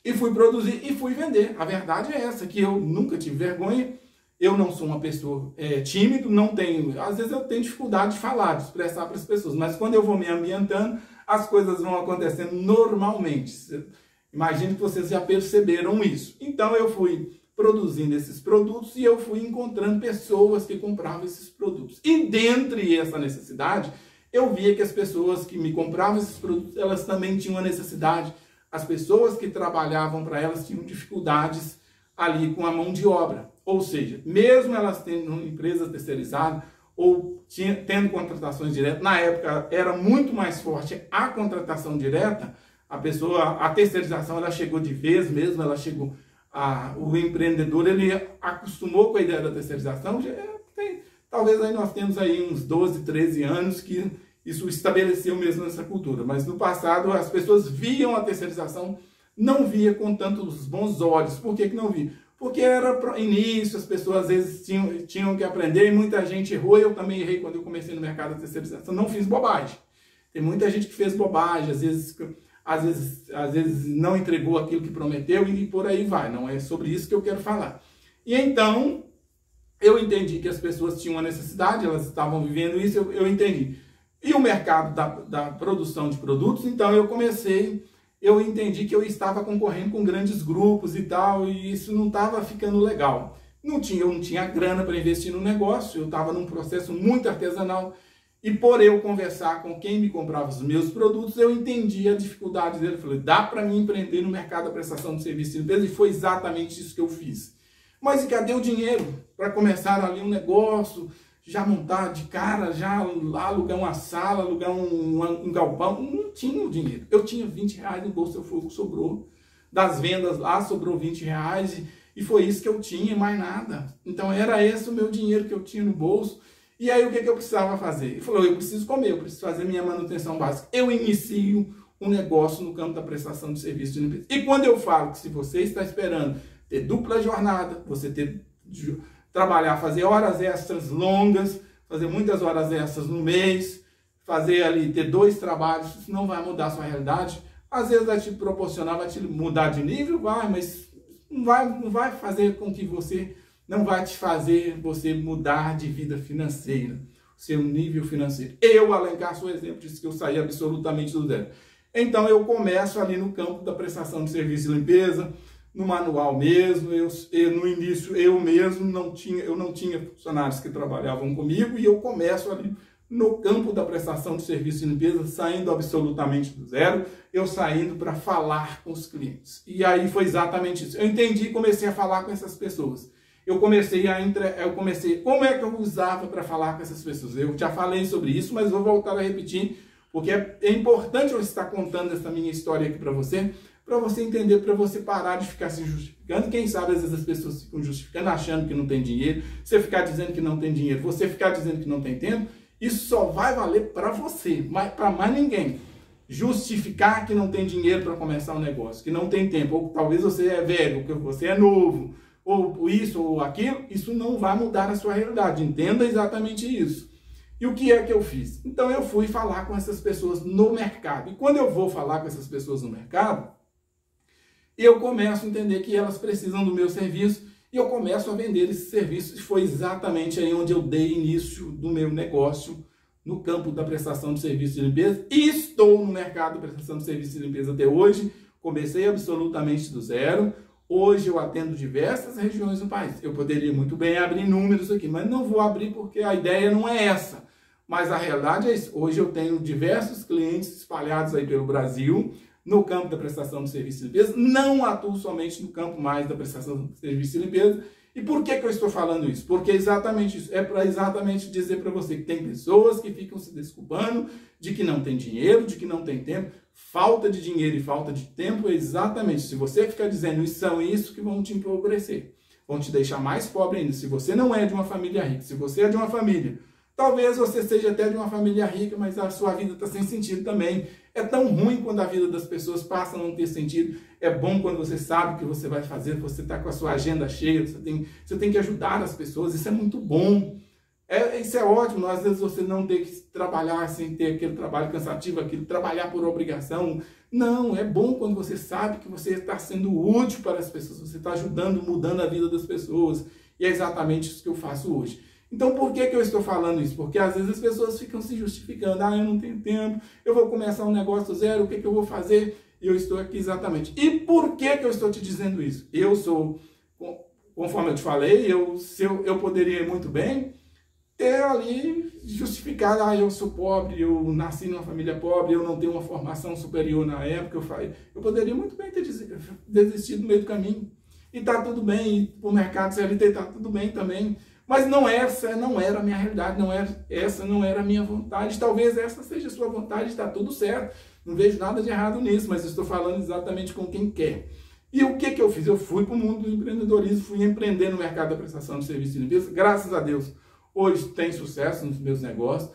e fui produzir e fui vender. A verdade é essa, que eu nunca tive vergonha. Eu não sou uma pessoa tímido, não tenho... Às vezes eu tenho dificuldade de falar, de expressar para as pessoas, mas quando eu vou me ambientando, as coisas vão acontecendo normalmente. Imagino que vocês já perceberam isso. Então eu fui produzindo esses produtos e eu fui encontrando pessoas que compravam esses produtos. E dentre essa necessidade, eu via que as pessoas que me compravam esses produtos, elas também tinham a necessidade. As pessoas que trabalhavam para elas tinham dificuldades ali com a mão de obra. Ou seja, mesmo elas tendo uma empresa terceirizada ou tendo contratações diretas, na época era muito mais forte a contratação direta, a terceirização ela chegou de vez mesmo, o empreendedor ele acostumou com a ideia da terceirização, talvez aí nós temos aí uns 12, 13 anos que isso estabeleceu mesmo essa cultura, mas no passado as pessoas viam a terceirização, não via com tantos bons olhos. Por que não via? Porque era início, as pessoas às vezes tinham que aprender, e muita gente errou, eu também errei quando eu comecei no mercado da terceirização, não fiz bobagem. Tem muita gente que fez bobagem, às vezes não entregou aquilo que prometeu e por aí vai, não é sobre isso que eu quero falar. E então, eu entendi que as pessoas tinham uma necessidade, elas estavam vivendo isso, eu entendi. E o mercado da produção de produtos, então eu entendi que eu estava concorrendo com grandes grupos e tal, e isso não estava ficando legal. Eu não tinha grana para investir no negócio, eu estava num processo muito artesanal, e por eu conversar com quem me comprava os meus produtos, eu entendi a dificuldade dele. Eu falei, dá para mim empreender no mercado da prestação de serviço de limpeza, e foi exatamente isso que eu fiz. Mas e cadê o dinheiro para começar ali um negócio, já montar de cara, já alugar uma sala, alugar um galpão? Não tinha o dinheiro. Eu tinha 20 reais no bolso, foi o que sobrou. Das vendas lá, sobrou 20 reais e foi isso que eu tinha, mais nada. Então era esse o meu dinheiro que eu tinha no bolso. E aí o que eu precisava fazer? Ele falou, eu preciso comer, eu preciso fazer minha manutenção básica. Eu inicio um negócio no campo da prestação de serviço de limpeza. E quando eu falo que se você está esperando ter dupla jornada, você trabalhar, fazer horas extras longas, fazer muitas horas extras no mês, ter 2 trabalhos, isso não vai mudar a sua realidade. Às vezes vai te proporcionar, vai te mudar de nível, mas não vai fazer com que não vai te fazer você mudar de vida financeira, seu nível financeiro. Eu, Alencar, sou exemplo disso, que eu saí absolutamente do zero. Então eu começo ali no campo da prestação de serviço de limpeza, no manual mesmo. No início eu mesmo não tinha funcionários que trabalhavam comigo, e eu começo ali no campo da prestação de serviço de limpeza, saindo absolutamente do zero, eu saindo para falar com os clientes. E aí foi exatamente isso. Eu entendi e comecei a falar com essas pessoas. Como é que eu usava para falar com essas pessoas? Eu já falei sobre isso, mas vou voltar a repetir, porque é importante eu estar contando essa minha história aqui para você entender, para você parar de ficar se justificando. Quem sabe às vezes as pessoas ficam justificando, achando que não tem dinheiro, você ficar dizendo que não tem dinheiro, você ficar dizendo que não tem tempo, isso só vai valer para você, para mais ninguém. Justificar que não tem dinheiro para começar um negócio, que não tem tempo, ou talvez você é velho, ou que você é novo, ou isso ou aquilo, isso não vai mudar a sua realidade. Entenda exatamente isso. E o que é que eu fiz? Então eu fui falar com essas pessoas no mercado. E quando eu vou falar com essas pessoas no mercado, eu começo a entender que elas precisam do meu serviço, e eu começo a vender esse serviço. E foi exatamente aí onde eu dei início do meu negócio no campo da prestação de serviço de limpeza. E estou no mercado de prestação de serviço de limpeza até hoje. Comecei absolutamente do zero. Hoje eu atendo diversas regiões do país. Eu poderia muito bem abrir números aqui, mas não vou abrir porque a ideia não é essa. Mas a realidade é isso. Hoje eu tenho diversos clientes espalhados aí pelo Brasil, no campo da prestação de serviço de limpeza. Não atuo somente no campo mais da prestação de serviço de limpeza. E por que eu estou falando isso? Porque é exatamente isso. É para exatamente dizer para você que tem pessoas que ficam se desculpando de que não tem dinheiro, de que não tem tempo. Falta de dinheiro e falta de tempo é exatamente. Se você ficar dizendo isso, são isso que vão te empobrecer. Vão te deixar mais pobre ainda. Se você não é de uma família rica, se você é de uma família, talvez você seja até de uma família rica, mas a sua vida está sem sentido também. É tão ruim quando a vida das pessoas passa a não ter sentido. É bom quando você sabe o que você vai fazer, você está com a sua agenda cheia, você tem que ajudar as pessoas. Isso é muito bom. Isso é ótimo. Às vezes você não tem que trabalhar sem ter aquele trabalho cansativo, aquele trabalhar por obrigação. Não, é bom quando você sabe que você está sendo útil para as pessoas, você está ajudando, mudando a vida das pessoas. E é exatamente isso que eu faço hoje. Então, por que eu estou falando isso? Porque às vezes as pessoas ficam se justificando. Eu não tenho tempo, eu vou começar um negócio do zero, o que eu vou fazer? E eu estou aqui exatamente. E por que eu estou te dizendo isso? Eu sou, conforme eu te falei, eu poderia muito bem ter ali justificado, eu sou pobre, eu nasci numa família pobre, eu não tenho uma formação superior na época, eu poderia muito bem ter desistido no meio do caminho. E tá tudo bem, e o mercado CLT tá tudo bem também. Mas essa não era a minha realidade, essa não era a minha vontade. Talvez essa seja a sua vontade, está tudo certo. Não vejo nada de errado nisso, mas eu estou falando exatamente com quem quer. E o que eu fiz? Eu fui para o mundo do empreendedorismo, fui empreender no mercado da prestação de serviço de limpeza. Graças a Deus, hoje tem sucesso nos meus negócios.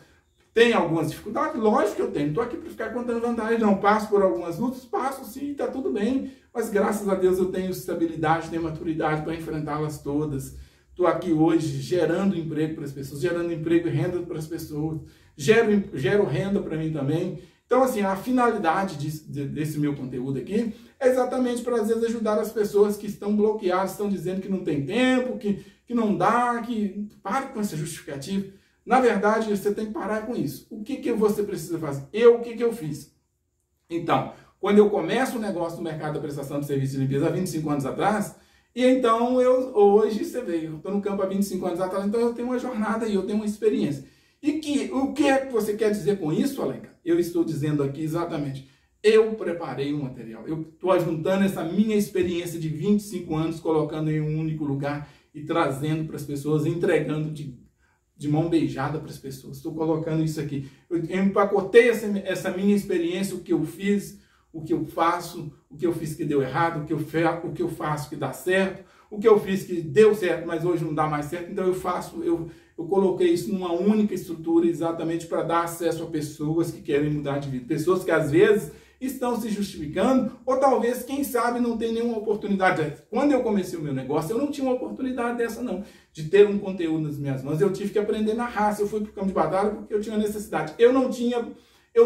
Tem algumas dificuldades? Lógico que eu tenho. Não estou aqui para ficar contando vantagem, não. Passo por algumas lutas? Passo sim, está tudo bem. Mas graças a Deus eu tenho estabilidade, tenho maturidade para enfrentá-las todas. Estou aqui hoje gerando emprego para as pessoas, gerando emprego e renda para as pessoas, gero renda para mim também. Então, assim, a finalidade desse meu conteúdo aqui é exatamente para, às vezes, ajudar as pessoas que estão bloqueadas, estão dizendo que não tem tempo, que não dá, que pare com essa justificativa. Na verdade, você tem que parar com isso. O que você precisa fazer? O que eu fiz? Então, quando eu começo o negócio no mercado da prestação de serviço de limpeza há 25 anos atrás, e então, hoje, você vê, eu estou no campo há 25 anos atrás, então eu tenho uma jornada e eu tenho uma experiência. E o que é que você quer dizer com isso, Alencar? Eu estou dizendo aqui exatamente, eu preparei o material, eu estou juntando essa minha experiência de 25 anos, colocando em um único lugar e trazendo para as pessoas, entregando de mão beijada para as pessoas. Estou colocando isso aqui. Eu empacotei essa minha experiência, o que eu fiz, o que eu faço, o que eu fiz que deu errado, o que eu faço que dá certo, o que eu fiz que deu certo, mas hoje não dá mais certo. Então eu coloquei isso numa única estrutura exatamente para dar acesso a pessoas que querem mudar de vida. Pessoas que às vezes estão se justificando ou talvez, quem sabe, não tem nenhuma oportunidade. Quando eu comecei o meu negócio, eu não tinha uma oportunidade dessa não, de ter um conteúdo nas minhas mãos. Eu tive que aprender na raça, eu fui para o campo de batalha porque eu tinha necessidade. Eu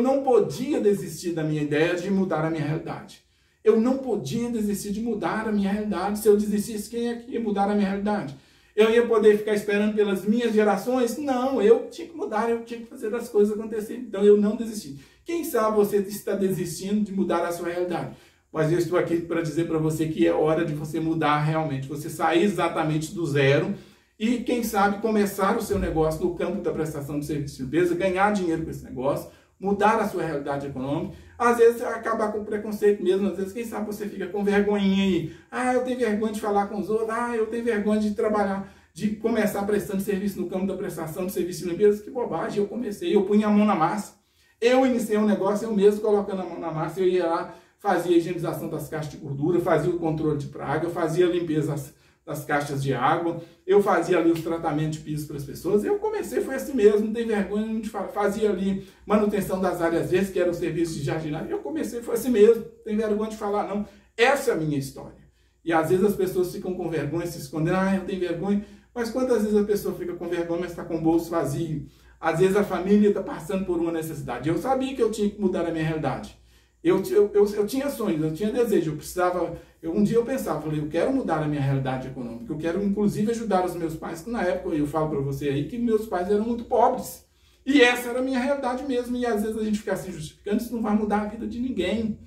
não podia desistir da minha ideia de mudar a minha realidade. Eu não podia desistir de mudar a minha realidade. Se eu desistisse, quem é que ia mudar a minha realidade? Eu ia poder ficar esperando pelas minhas gerações? Não, eu tinha que mudar, eu tinha que fazer as coisas acontecerem. Então eu não desisti. Quem sabe você está desistindo de mudar a sua realidade. Mas eu estou aqui para dizer para você que é hora de você mudar realmente, você sair exatamente do zero e, quem sabe, começar o seu negócio no campo da prestação de serviço de limpeza, ganhar dinheiro com esse negócio, mudar a sua realidade econômica. Às vezes acabar com preconceito mesmo, às vezes, quem sabe, você fica com vergonhinha aí. Ah, eu tenho vergonha de falar com os outros, ah, eu tenho vergonha de trabalhar, de começar prestando serviço no campo da prestação de serviço de limpeza. Que bobagem, eu comecei, eu punha a mão na massa. Eu iniciei um negócio, eu mesmo colocando a mão na massa, eu ia lá, fazia a higienização das caixas de gordura, fazia o controle de praga, fazia a limpeza das caixas de água, eu fazia ali os tratamentos de piso para as pessoas. Eu comecei, foi assim mesmo, não tem vergonha de falar. Fazia ali manutenção das áreas verdes, que era o serviço de jardinagem. Eu comecei, foi assim mesmo, não tem vergonha de falar, não. Essa é a minha história. E às vezes as pessoas ficam com vergonha, se escondendo, ah, eu tenho vergonha. Mas quantas vezes a pessoa fica com vergonha, mas está com o bolso vazio? Às vezes a família está passando por uma necessidade. Eu sabia que eu tinha que mudar a minha realidade. Eu tinha sonhos, eu tinha desejo, eu precisava... um dia eu pensava, falei, eu quero mudar a minha realidade econômica, eu quero inclusive ajudar os meus pais, que na época, eu falo para você aí, que meus pais eram muito pobres. E essa era a minha realidade mesmo, e às vezes a gente ficar se justificando, isso não vai mudar a vida de ninguém.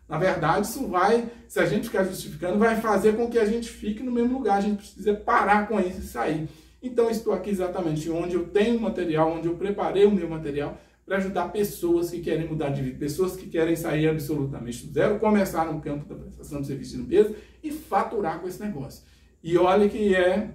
Na verdade, isso vai, se a gente ficar justificando, vai fazer com que a gente fique no mesmo lugar, a gente precisa parar com isso e sair. Então, estou aqui exatamente onde eu tenho material, onde eu preparei o meu material para ajudar pessoas que querem mudar de vida, pessoas que querem sair absolutamente do zero, começar no campo da prestação de serviço de limpeza e faturar com esse negócio. E olha que é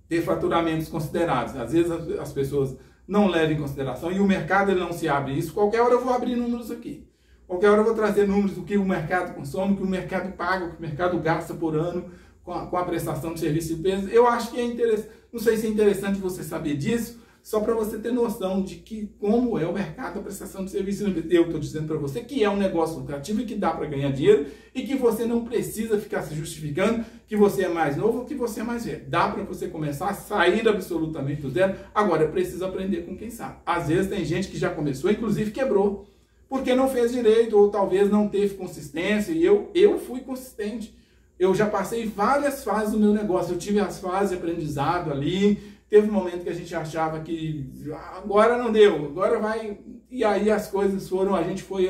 ter faturamentos considerados. Às vezes as pessoas não levam em consideração e o mercado ele não se abre isso. Qualquer hora eu vou abrir números aqui. Qualquer hora eu vou trazer números do que o mercado consome, o que o mercado paga, o que o mercado gasta por ano com a prestação de serviço de limpeza. Eu acho que é interessante, não sei se é interessante você saber disso, só para você ter noção de que como é o mercado da prestação de serviço de limpeza. Eu estou dizendo para você que é um negócio lucrativo e que dá para ganhar dinheiro e que você não precisa ficar se justificando que você é mais novo ou que você é mais velho. Dá para você começar a sair absolutamente do zero. Agora, é preciso aprender com quem sabe. Às vezes tem gente que já começou, inclusive quebrou, porque não fez direito ou talvez não teve consistência. E eu fui consistente. Eu já passei várias fases do meu negócio. Eu tive as fases de aprendizado ali. Teve um momento que a gente achava que agora não deu, agora vai. E aí as coisas foram, a gente foi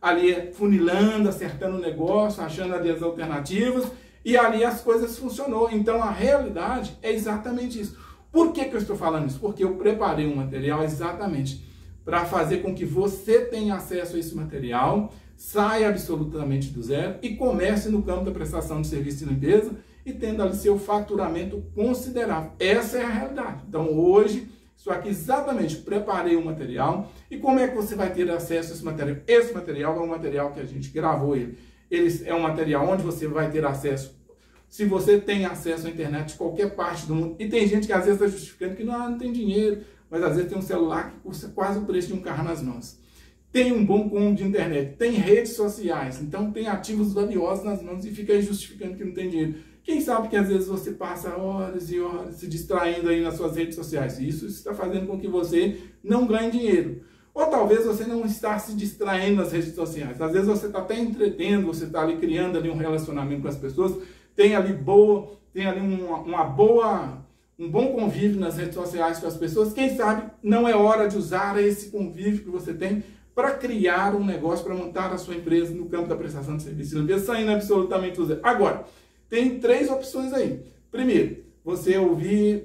ali funilando, acertando o negócio, achando ali as alternativas. E ali as coisas funcionou. Então a realidade é exatamente isso. Por que eu estou falando isso? Porque eu preparei um material exatamente para fazer com que você tenha acesso a esse material, saia absolutamente do zero e comece no campo da prestação de serviço de limpeza e tendo ali seu faturamento considerável. Essa é a realidade. Então hoje, estou aqui exatamente, preparei um material. E como é que você vai ter acesso a esse material? Esse material é um material que a gente gravou ele. Ele é um material onde você vai ter acesso, se você tem acesso à internet de qualquer parte do mundo. E tem gente que às vezes está justificando que não tem dinheiro, mas às vezes tem um celular que custa quase o preço de um carro nas mãos. Tem um bom combo de internet, tem redes sociais, então tem ativos valiosos nas mãos e fica aí justificando que não tem dinheiro. Quem sabe que às vezes você passa horas e horas se distraindo aí nas suas redes sociais. E isso está fazendo com que você não ganhe dinheiro. Ou talvez você não está se distraindo nas redes sociais. Às vezes você está até entretendo, você está ali criando ali um relacionamento com as pessoas, tem ali um bom convívio nas redes sociais com as pessoas. Quem sabe não é hora de usar esse convívio que você tem para criar um negócio, para montar a sua empresa no campo da prestação de serviço de limpeza, saindo absolutamente do zero. Agora, tem 3 opções aí. Primeiro, você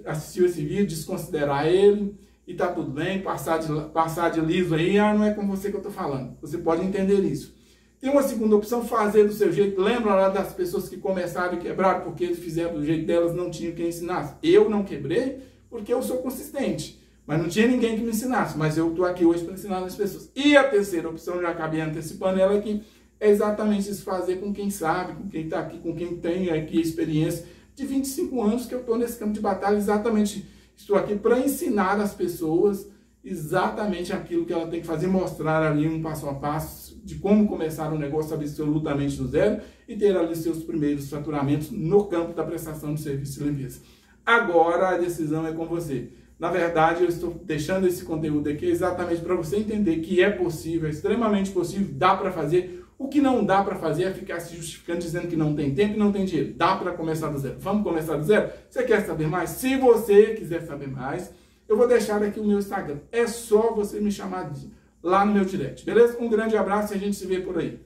assistiu esse vídeo, desconsiderar ele e tá tudo bem, passar de liso aí, não é com você que eu tô falando. Você pode entender isso. Tem uma segunda opção, fazer do seu jeito. Lembra lá das pessoas que começaram e quebraram porque eles fizeram do jeito delas, não tinham quem ensinasse. Eu não quebrei porque eu sou consistente. Mas não tinha ninguém que me ensinasse. Mas eu estou aqui hoje para ensinar as pessoas. E a terceira opção, já acabei antecipando ela aqui, é exatamente isso, fazer com quem sabe, com quem está aqui, com quem tem aqui experiência. De 25 anos que eu estou nesse campo de batalha, exatamente estou aqui para ensinar as pessoas exatamente aquilo que ela tem que fazer, mostrar ali um passo a passo de como começar um negócio absolutamente do zero e ter ali seus primeiros faturamentos no campo da prestação de serviço de limpeza. Agora a decisão é com você. Na verdade, eu estou deixando esse conteúdo aqui exatamente para você entender que é possível, é extremamente possível, dá para fazer. O que não dá para fazer é ficar se justificando, dizendo que não tem tempo e não tem dinheiro. Dá para começar do zero. Vamos começar do zero? Você quer saber mais? Se você quiser saber mais, eu vou deixar aqui o meu Instagram. É só você me chamar lá no meu direct, beleza? Um grande abraço e a gente se vê por aí.